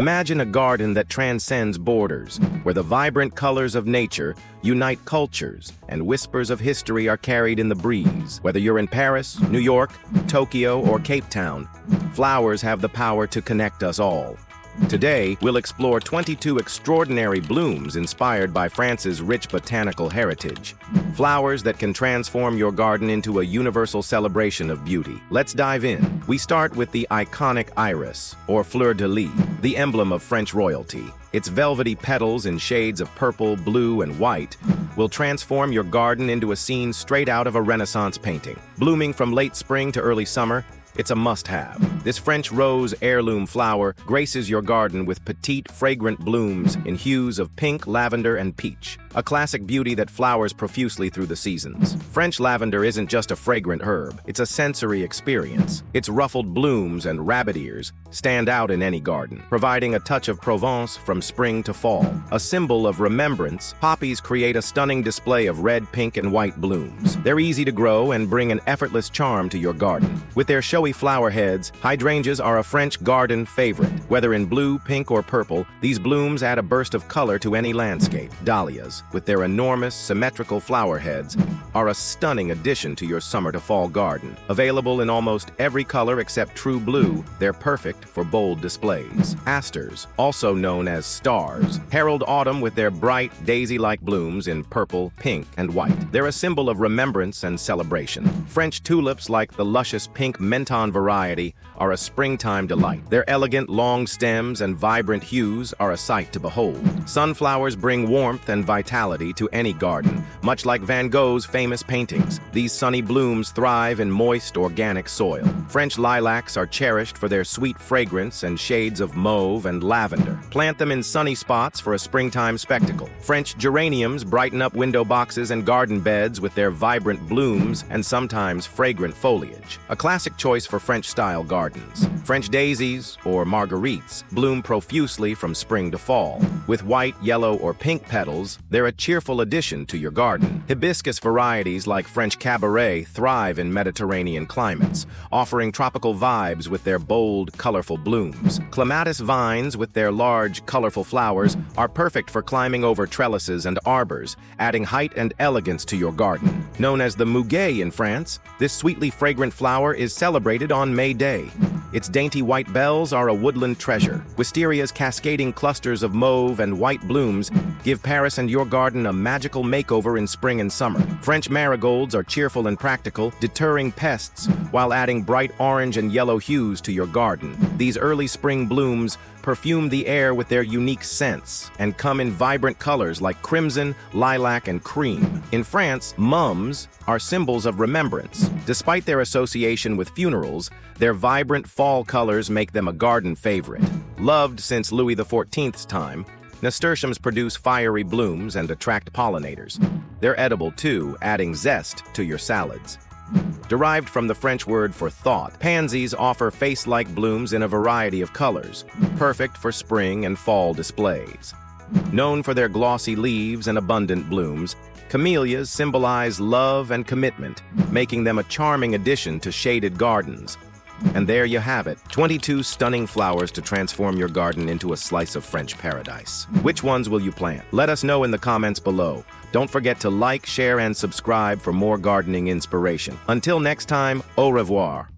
Imagine a garden that transcends borders, where the vibrant colors of nature unite cultures and whispers of history are carried in the breeze. Whether you're in Paris, New York, Tokyo, or Cape Town, flowers have the power to connect us all. Today, we'll explore 22 extraordinary blooms inspired by France's rich botanical heritage. Flowers that can transform your garden into a universal celebration of beauty. Let's dive in. We start with the iconic iris, or fleur-de-lis, the emblem of French royalty. Its velvety petals in shades of purple, blue, and white will transform your garden into a scene straight out of a Renaissance painting. Blooming from late spring to early summer, it's a must-have. This French rose heirloom flower graces your garden with petite, fragrant blooms in hues of pink, lavender, and peach. A classic beauty that flowers profusely through the seasons. French lavender isn't just a fragrant herb, it's a sensory experience. Its ruffled blooms and rabbit ears stand out in any garden, providing a touch of Provence from spring to fall. A symbol of remembrance, poppies create a stunning display of red, pink, and white blooms. They're easy to grow and bring an effortless charm to your garden. With their showy flower heads, hydrangeas are a French garden favorite. Whether in blue, pink, or purple, these blooms add a burst of color to any landscape. Dahlias, with their enormous, symmetrical flower heads, are a stunning addition to your summer to fall garden. Available in almost every color except true blue, they're perfect for bold displays. Asters, also known as stars, herald autumn with their bright, daisy-like blooms in purple, pink, and white. They're a symbol of remembrance and celebration. French tulips, like the luscious pink Menton variety, are a springtime delight. Their elegant, long stems and vibrant hues are a sight to behold. Sunflowers bring warmth and vitality to any garden, much like Van Gogh's famous paintings. These sunny blooms thrive in moist, organic soil. French lilacs are cherished for their sweet fragrance and shades of mauve and lavender. Plant them in sunny spots for a springtime spectacle. French geraniums brighten up window boxes and garden beds with their vibrant blooms and sometimes fragrant foliage. A classic choice for French-style gardens. French daisies, or marguerites, bloom profusely from spring to fall. With white, yellow, or pink petals, they're a cheerful addition to your garden. Hibiscus varieties like French cabaret thrive in Mediterranean climates, offering tropical vibes with their bold, colorful blooms. Clematis vines, with their large, colorful flowers, are perfect for climbing over trellises and arbors, adding height and elegance to your garden. Known as the muguet in France, this sweetly fragrant flower is celebrated on May Day. Its dainty white bells are a woodland treasure. Wisteria's cascading clusters of mauve and white blooms give Paris and your garden a magical makeover in spring and summer. French marigolds are cheerful and practical, deterring pests while adding bright orange and yellow hues to your garden. These early spring blooms perfume the air with their unique scents and come in vibrant colors like crimson, lilac, and cream. In France, mums are symbols of remembrance. Despite their association with funerals, their vibrant fall colors make them a garden favorite. Loved since Louis XIV's time, nasturtiums produce fiery blooms and attract pollinators. They're edible too, adding zest to your salads. Derived from the French word for thought, pansies offer face-like blooms in a variety of colors, perfect for spring and fall displays. Known for their glossy leaves and abundant blooms, camellias symbolize love and commitment, making them a charming addition to shaded gardens. And there you have it, 22 stunning flowers to transform your garden into a slice of French paradise. Which ones will you plant? Let us know in the comments below. Don't forget to like, share, and subscribe for more gardening inspiration. Until next time, au revoir.